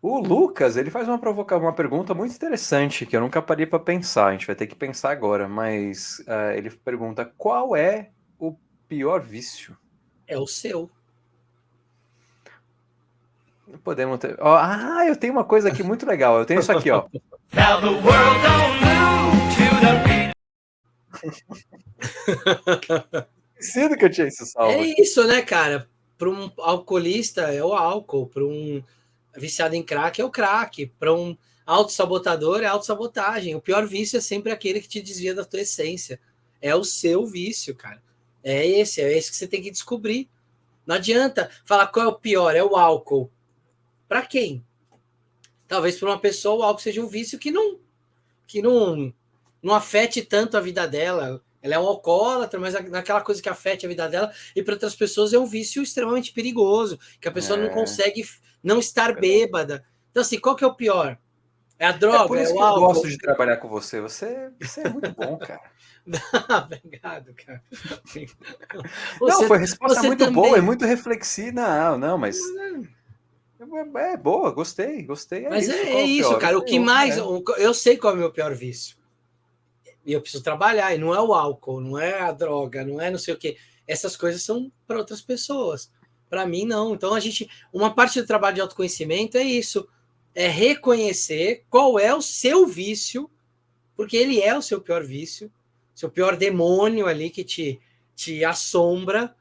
O Lucas, ele faz uma pergunta muito interessante que eu nunca parei para pensar. A gente vai ter que pensar agora, mas ele pergunta qual é o pior vício? É o seu. Podemos ter. Ó, eu tenho uma coisa aqui muito legal. Eu tenho isso aqui, ó. Now the world don't move to the beat. Esquecido que eu tinha isso salvo aqui. É isso, né, cara? Para um alcoolista é o álcool, para um viciado em crack é o crack, para um autossabotador é a autossabotagem. O pior vício é sempre aquele que te desvia da tua essência. É o seu vício, cara. É esse que você tem que descobrir. Não adianta falar qual é o pior, é o álcool. Para quem? Talvez para uma pessoa o álcool seja um vício que não afete tanto a vida dela. Ela é um alcoólatra, mas naquela coisa que afete a vida dela. E para outras pessoas é um vício extremamente perigoso, que a pessoa não consegue não estar bêbada. Então, assim, qual que é o pior? É a É por droga? É isso o que eu gosto álcool? de trabalhar com você. Você é muito bom, cara. Obrigado, cara. Não, Você, foi a resposta você muito boa, é também. muito reflexiva. Não, mas é boa, gostei. É Mas isso. é Qual é o isso, pior? cara. O que mais. É. Eu sei qual é o meu pior vício. E eu preciso trabalhar, e não é o álcool, não é a droga, não é não sei o quê. Essas coisas são para outras pessoas. Para mim, não. Então, uma parte do trabalho de autoconhecimento é isso: é reconhecer qual é o seu vício, porque ele é o seu pior vício, seu pior demônio ali que te assombra,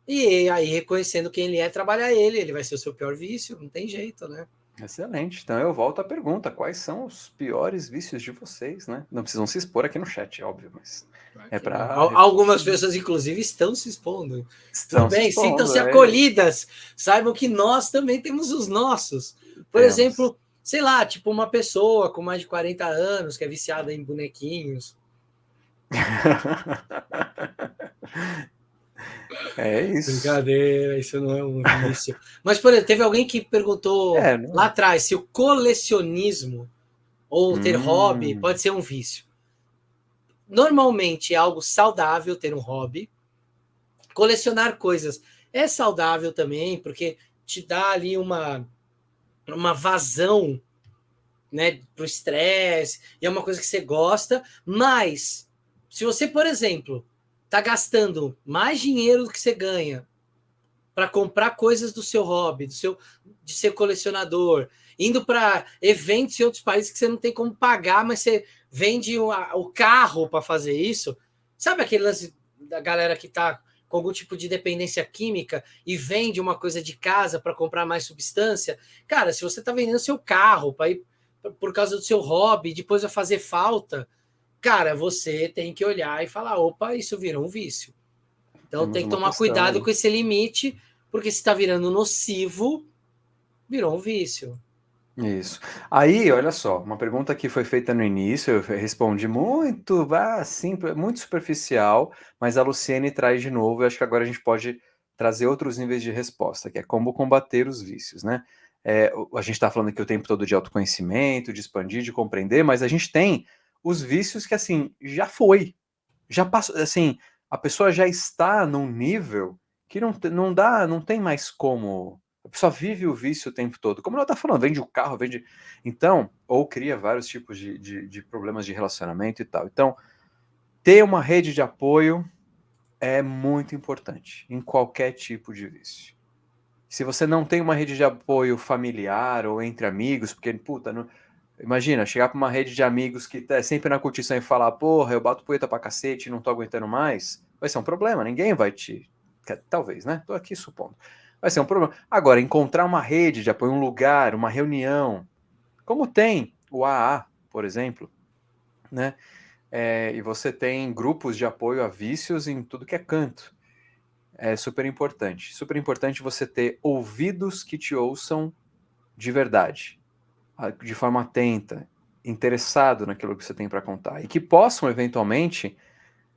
e aí reconhecendo quem ele é, trabalhar ele vai ser o seu pior vício, não tem jeito, né? Excelente. Então eu volto à pergunta: quais são os piores vícios de vocês, né? Não precisam se expor aqui no chat, óbvio, mas é para Algumas refletir. pessoas, inclusive, estão se expondo. Tudo Estão se bem, expondo, sintam-se é. acolhidas. Saibam que nós também temos os nossos. Por Temos. exemplo, sei lá, tipo uma pessoa com mais de 40 anos que é viciada em bonequinhos. É isso. Brincadeira, isso não é um vício. Mas, por exemplo, teve alguém que perguntou lá Não. atrás se o colecionismo ou ter hobby Hum, pode ser um vício. Normalmente é algo saudável ter um hobby. Colecionar coisas é saudável também, porque te dá ali uma vazão, né, para o estresse, e é uma coisa que você gosta, mas se você, por exemplo, está gastando mais dinheiro do que você ganha para comprar coisas do seu hobby, de ser colecionador, indo para eventos em outros países que você não tem como pagar, mas você vende o carro para fazer isso. Sabe aquele lance da galera que está com algum tipo de dependência química e vende uma coisa de casa para comprar mais substância? Cara, se você está vendendo seu carro para ir por causa do seu hobby, depois vai fazer falta, cara, você tem que olhar e falar: opa, isso virou um vício. Então temos tem que uma tomar questão cuidado aí. com esse limite, porque se está virando nocivo, virou um vício. Isso. Aí, olha só, uma pergunta que foi feita no início, eu respondi muito, muito superficial, mas a Luciene traz de novo, e acho que agora a gente pode trazer outros níveis de resposta, que é como combater os vícios, né? A gente está falando aqui o tempo todo de autoconhecimento, de expandir, de compreender, mas a gente tem os vícios que, assim, já passou, assim, a pessoa já está num nível que não tem mais como. A pessoa vive o vício o tempo todo. Como ela está falando, vende o carro, vende. Então, ou cria vários tipos de problemas de relacionamento e tal. Então, ter uma rede de apoio é muito importante em qualquer tipo de vício. Se você não tem uma rede de apoio familiar ou entre amigos, porque, puta, não, imagina, chegar pra uma rede de amigos que tá sempre na curtição e falar, porra, eu bato poeta pra cacete, não tô aguentando mais, vai ser um problema, ninguém vai te. Talvez, né? Tô aqui supondo. Vai ser um problema. Agora, encontrar uma rede de apoio, um lugar, uma reunião, como tem o AA, por exemplo, né? E você tem grupos de apoio a vícios em tudo que é canto. É super importante. Super importante você ter ouvidos que te ouçam de verdade, de forma atenta, interessado naquilo que você tem para contar e que possam eventualmente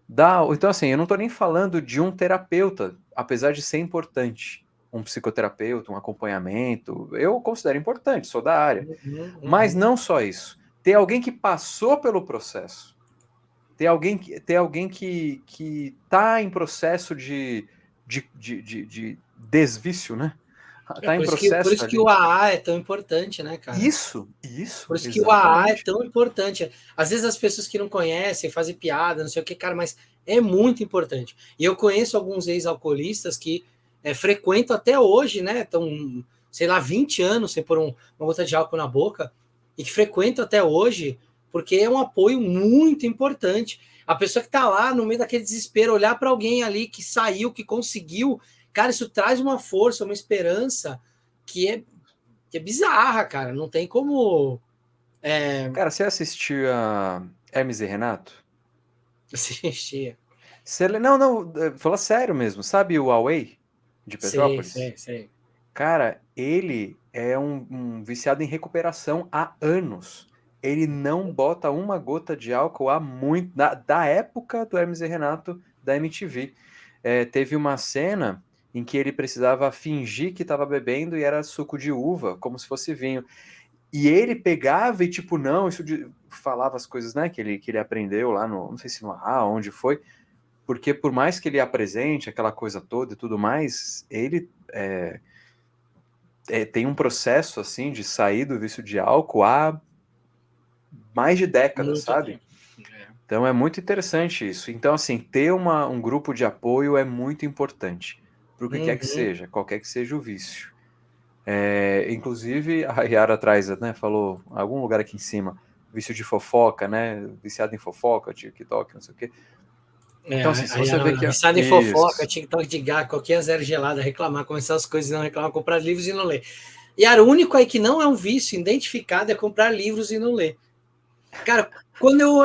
dar. Então, assim, eu não estou nem falando de um terapeuta, apesar de ser importante, um psicoterapeuta, um acompanhamento, eu considero importante, sou da área, mas não só isso. Ter alguém que passou pelo processo, ter alguém que está em processo de desvício, né? Tá em Por processo isso que ali. o AA é tão importante, né, cara? Isso, Por isso que o AA é exatamente. tão importante. Às vezes as pessoas que não conhecem fazem piada, não sei o que, cara, mas é muito importante. E eu conheço alguns ex-alcoolistas que frequentam até hoje, né? Estão, sei lá, 20 anos sem pôr uma gota de álcool na boca, e que frequentam até hoje, porque é um apoio muito importante. A pessoa que está lá no meio daquele desespero, olhar para alguém ali que saiu, que conseguiu, cara, isso traz uma força, uma esperança que é bizarra, cara. Não tem como Cara, você assistiu a Hermes e Renato? assistir. Não, não, fala sério mesmo. Sabe o Huawei de Sei, Petrópolis? sei, sei. Cara, ele é um viciado em recuperação há anos. Ele não bota uma gota de álcool há muito. Da época do Hermes e Renato da MTV. Teve uma cena em que ele precisava fingir que estava bebendo e era suco de uva, como se fosse vinho. E ele pegava e, tipo, não, falava as coisas, né, que ele aprendeu lá no, não sei se no AA, onde foi, porque por mais que ele apresente aquela coisa toda e tudo mais, ele tem um processo, assim, de sair do vício de álcool há mais de décadas, Muito sabe? tempo. É. Então é muito interessante isso. Então, assim, ter um grupo de apoio é muito importante, para o que quer que Uhum. seja, qualquer que seja o vício. Inclusive, a Yara atrás, né, falou, algum lugar aqui em cima, vício de fofoca, né, viciado em fofoca, TikTok, não sei o quê. Então, assim, se Aí você vê era que... viciado em fofoca, Isso. TikTok de gato, qualquer zero gelada, reclamar, começar as coisas, não reclamar, comprar livros e não ler. E era o único aí que não é um vício identificado é comprar livros e não ler. Cara,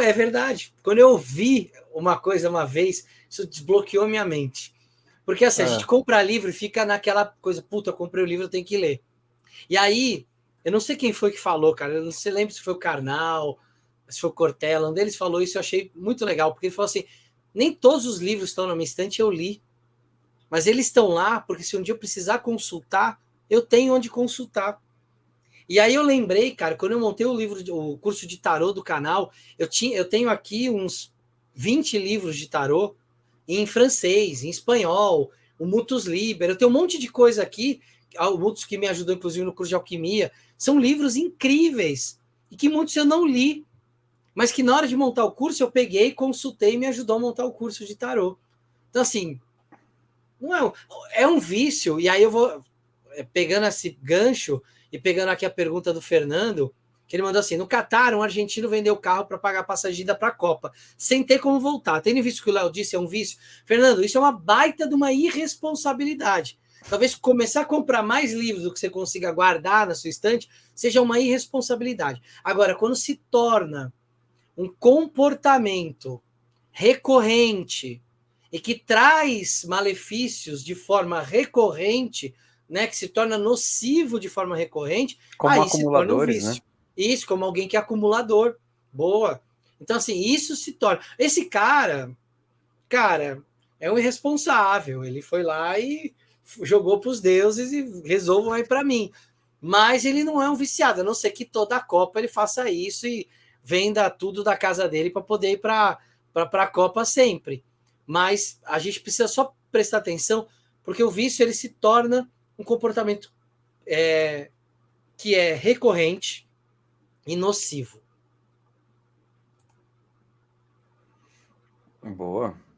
é verdade, quando eu ouvi uma coisa uma vez, isso desbloqueou minha mente. Porque assim, a gente É. compra livro e fica naquela coisa, puta, eu comprei o livro, eu tenho que ler. E aí, eu não sei quem foi que falou, cara, eu não sei, lembro se foi o Karnal, se foi o Cortella, um deles falou isso, eu achei muito legal, porque ele falou assim, nem todos os livros estão na minha estante, eu li, mas eles estão lá, porque se um dia eu precisar consultar, eu tenho onde consultar. E aí eu lembrei, cara, quando eu montei o curso de tarô do canal, eu tenho aqui uns 20 livros de tarô em francês, em espanhol, o Mutus Liber, eu tenho um monte de coisa aqui, o Mutus que me ajudou inclusive no curso de alquimia, são livros incríveis e que muitos eu não li, mas que na hora de montar o curso eu peguei, consultei e me ajudou a montar o curso de tarô. Então assim, não é um vício, e aí eu vou pegando esse gancho e pegando aqui a pergunta do Fernando, que ele mandou assim: no Catar, um argentino vendeu o carro para pagar a passagem para a Copa, sem ter como voltar. Tendo visto que o Léo disse é um vício, Fernando, isso é uma baita de uma irresponsabilidade. Talvez começar a comprar mais livros do que você consiga guardar na sua estante seja uma irresponsabilidade. Agora, quando se torna um comportamento recorrente e que traz malefícios de forma recorrente, né, que se torna nocivo de forma recorrente, Como aí se torna um acumuladores, né? vício. Isso, como alguém que é acumulador. Boa. Então, assim, isso se torna. Esse cara, é um irresponsável. Ele foi lá e jogou para os deuses e resolvam aí para mim. Mas ele não é um viciado, a não ser que toda a Copa ele faça isso e venda tudo da casa dele para poder ir para a Copa sempre. Mas a gente precisa só prestar atenção, porque o vício ele se torna um comportamento que é recorrente e nocivo. Boa.